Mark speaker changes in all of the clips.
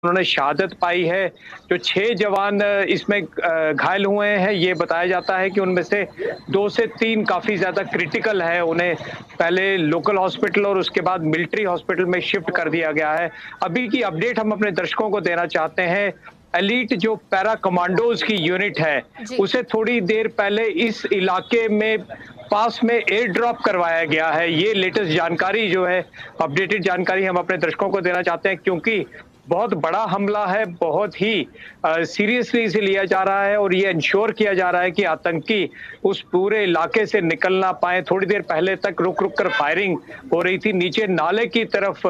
Speaker 1: उन्होंने शहादत पाई है। जो 6 जवान इसमें घायल हुए हैं, ये बताया जाता है कि उनमें से 2 से 3 काफ़ी ज़्यादा क्रिटिकल है। उन्हें पहले लोकल हॉस्पिटल और उसके बाद मिलिट्री हॉस्पिटल में शिफ्ट कर दिया गया है। अभी की अपडेट हम अपने दर्शकों को देना चाहते हैं। एलीट जो पैरा कमांडोज़ की यूनिट है,
Speaker 2: जी।
Speaker 1: उसे थोड़ी देर पहले इस इलाके में पास में एयर ड्रॉप करवाया गया है। ये लेटेस्ट जानकारी जो है, अपडेटेड जानकारी हम अपने दर्शकों को देना चाहते हैं, क्योंकि बहुत बड़ा हमला है, बहुत ही सीरियसली इसे लिया जा रहा है और ये इंश्योर किया जा रहा है कि आतंकी उस पूरे इलाके से निकल ना पाए। थोड़ी देर पहले तक रुक-रुक कर फायरिंग हो रही थी। नीचे नाले की तरफ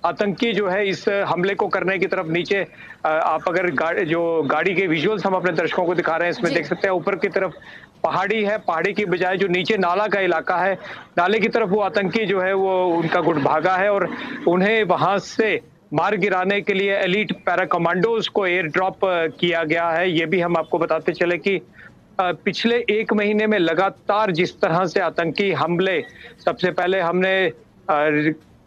Speaker 1: आतंकी जो है इस हमले को करने की तरफ नीचे आप अगर गाड़ी के विजुअल्स हम अपने दर्शकों को दिखा रहे हैं, इसमें
Speaker 2: जी।
Speaker 1: देख सकते हैं ऊपर की तरफ पहाड़ी है, पहाड़ी की बजाय जो नीचे नाला का इलाका है, नाले की तरफ वो आतंकी जो है वो उनका गुट भागा है और उन्हें वहां से मार गिराने के लिए एलीट पैरा कमांडोज को एयर ड्रॉप किया गया है। ये भी हम आपको बताते चले कि पिछले 1 महीने में लगातार जिस तरह से आतंकी हमले, सबसे पहले हमने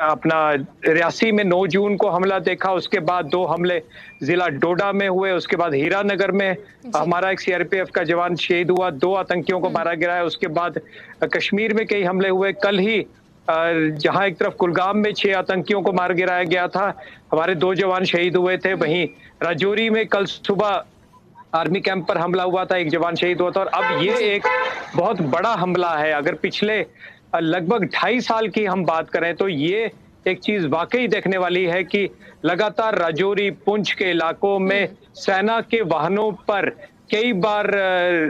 Speaker 1: अपना रियासी में 9 जून को हमला देखा, उसके बाद 2 हमले जिला डोडा में हुए, उसके बाद हीरानगर में
Speaker 2: जी।
Speaker 1: हमारा एक सीआरपीएफ का जवान शहीद हुआ, 2 आतंकियों को मारा गिरा है। उसके बाद कश्मीर में कई हमले हुए। कल ही जहां एक तरफ कुलगाम में 6 आतंकियों को मार गिराया गया था, हमारे 2 जवान शहीद हुए थे। वहीं राजौरी में कल सुबह आर्मी कैंप पर हमला हुआ था, 1 जवान शहीद हुआ था और अब ये
Speaker 2: जी।
Speaker 1: एक बहुत बड़ा हमला है। अगर पिछले लगभग 2.5 साल की हम बात करें तो ये एक चीज वाकई देखने वाली है कि लगातार राजौरी, पुंछ के इलाकों में सेना के वाहनों पर कई बार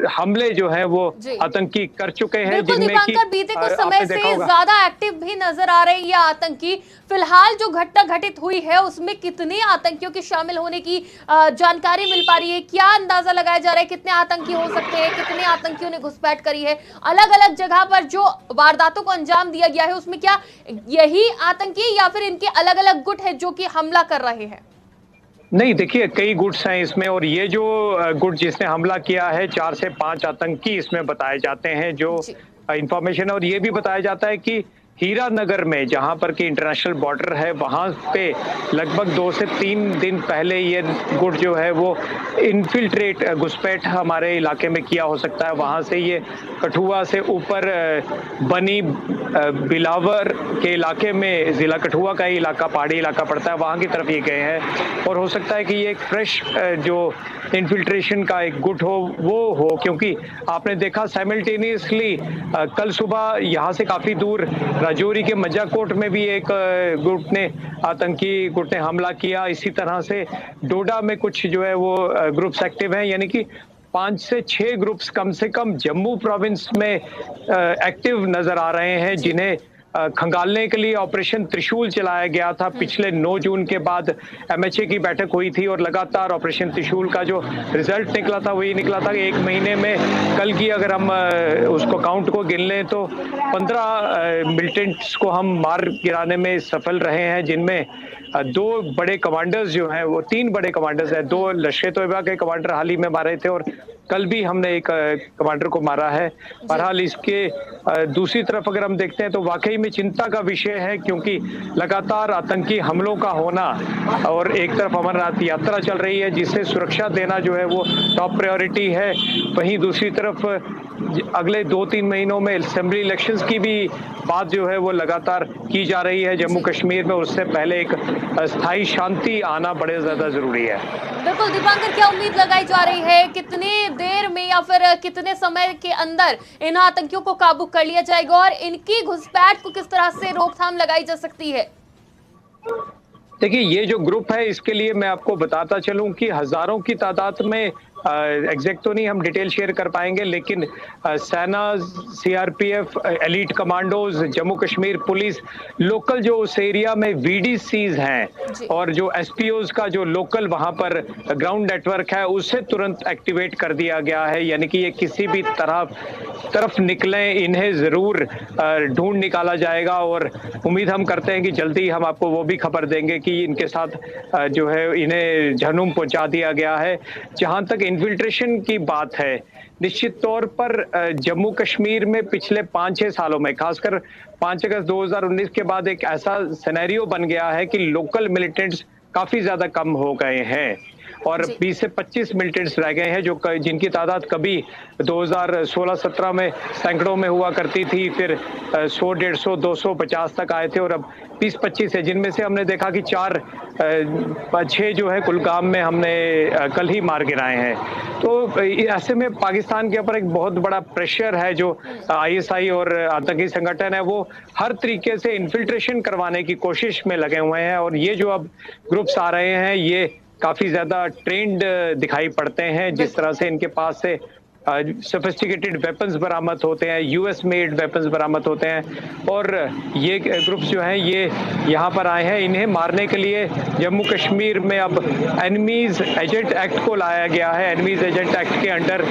Speaker 1: हमले जो है वो
Speaker 2: जी।
Speaker 1: आतंकी कर चुके हैं,
Speaker 2: बिल्कुल
Speaker 1: जिनमें कि
Speaker 2: दीपांकर, बीते कुछ समय
Speaker 1: आपने देखा
Speaker 2: से
Speaker 1: होगा।
Speaker 2: ज्यादा एक्टिव भी नजर आ रहे हैं ये आतंकी। फिलहाल जो घटना घटित हुई है उसमें कितने आतंकियों के शामिल होने की जानकारी मिल पा रही है? क्या अंदाजा लगाया जा रहा है कितने आतंकी हो सकते हैं? कितने आतंकियों ने घुसपैठ करी है? अलग अलग जगह पर जो वारदातों को अंजाम दिया गया है उसमें क्या यही आतंकी या फिर इनके अलग अलग गुट है जो कि हमला कर रहे हैं?
Speaker 1: नहीं, देखिए कई गुट्स हैं इसमें और ये जो गुट जिसने हमला किया है, 4 से 5 आतंकी इसमें बताए जाते हैं जो
Speaker 2: जी।
Speaker 1: इंफॉर्मेशन है। और ये भी बताया जाता है कि हीरानगर में, जहां पर कि इंटरनेशनल बॉर्डर है, वहां पे लगभग 2 से 3 दिन पहले ये गुट जो है वो इन्फिल्ट्रेट घुसपैठ हमारे इलाके में किया हो सकता है। वहां से ये कठुआ से ऊपर बनी बिलावर के इलाके में, जिला कठुआ का ही इलाका, पहाड़ी इलाका पड़ता है, वहां की तरफ ये गए हैं और हो सकता है कि ये एक फ्रेश जो इन्फिल्ट्रेशन का एक गुट हो वो हो, क्योंकि आपने देखा साइमल्टेनियसली कल सुबह यहाँ से काफी दूर राजौरी के मजाकोट में भी एक आतंकी गुट ने हमला किया। इसी तरह से डोडा में कुछ जो है वो ग्रुप्स एक्टिव हैं, यानी कि 5 से 6 ग्रुप्स कम से कम जम्मू प्रोविंस में एक्टिव नजर आ रहे हैं, जिन्हें खंगालने के लिए ऑपरेशन त्रिशूल चलाया गया था। पिछले 9 जून के बाद एमएचए की बैठक हुई थी और लगातार ऑपरेशन त्रिशूल का जो रिजल्ट निकला था वही निकला था कि 1 महीने में कल की अगर हम उसको काउंट को गिन लें तो 15 मिलिटेंट्स को हम मार गिराने में सफल रहे हैं, जिनमें 2 बड़े कमांडर्स जो हैं वो 3 बड़े कमांडर्स हैं। 2 लश्कर-ए-तोयबा के कमांडर हाल ही में मारे थे और कल भी हमने एक कमांडर को मारा है। बहरहाल इसके दूसरी तरफ अगर हम देखते हैं तो वाकई में चिंता का विषय है, क्योंकि लगातार आतंकी हमलों का होना और एक तरफ अमरनाथ यात्रा चल रही है जिससे सुरक्षा देना जो है वो टॉप प्रायोरिटी है। वहीं दूसरी तरफ अगले 2-3 महीनों में असेंबली इलेक्शंस की भी बात जो है वो लगातार की जा रही है जम्मू कश्मीर में। उससे पहले एक स्थायी शांति आना बड़े ज्यादा जरूरी है।
Speaker 2: बिल्कुल दीपांकर, क्या उम्मीद लगाई जा रही है कितनी देर में या फिर कितने समय के अंदर इन आतंकियों को काबू कर लिया जाएगा और इनकी घुसपैठ को किस तरह से रोकथाम लगाई जा सकती है?
Speaker 1: देखिए, ये जो ग्रुप है इसके लिए मैं आपको बताता चलूं कि हजारों की तादाद में, एग्जैक्ट तो नहीं हम डिटेल शेयर कर पाएंगे, लेकिन सेना, CRPF, elite commandos, Jammu Kashmir police, local जो उस एरिया में वीडीसीज हैं और जो एसपीओज का जो लोकल वहां पर ग्राउंड नेटवर्क है उसे तुरंत एक्टिवेट कर दिया गया है। यानी कि ये किसी भी तरफ निकलें, इन्हें जरूर ढूंढ निकाला जाएगा और उम्मीद हम करते हैं कि जल्दी हम आपको वो भी खबर देंगे कि इनके साथ जो है इन्हें झनूम पहुंचा दिया गया है। जहां तक इन्फिल्ट्रेशन की बात है, निश्चित तौर पर जम्मू कश्मीर में पिछले 5-6 सालों में, खासकर 5 अगस्त 2019 के बाद एक ऐसा सिनेरियो बन गया है कि लोकल मिलिटेंट्स काफी ज्यादा कम हो गए हैं और 20 से 25 मिलिटेंट्स रह गए हैं, जो जिनकी तादाद कभी 2016-17 में सैकड़ों में हुआ करती थी, फिर 100, 150, 250 तक आए थे और अब 20-25 है, जिनमें से हमने देखा कि 6 जो है कुलगाम में हमने कल ही मार गिराए हैं। तो ऐसे में पाकिस्तान के ऊपर एक बहुत बड़ा प्रेशर है, जो ISI और आतंकी संगठन है वो हर तरीके से इन्फिल्ट्रेशन करवाने की कोशिश में लगे हुए हैं और ये जो अब ग्रुप्स आ रहे हैं ये काफी ज्यादा ट्रेंड दिखाई पड़ते हैं, जिस तरह से इनके पास से सोफिस्टिकेटेड वेपन्स बरामद होते हैं, US मेड वेपन्स बरामद होते हैं और ये ग्रुप्स जो हैं ये यहाँ पर आए हैं। इन्हें मारने के लिए जम्मू कश्मीर में अब एनिमीज एजेंट एक्ट को लाया गया है। एनिमीज एजेंट एक्ट के अंडर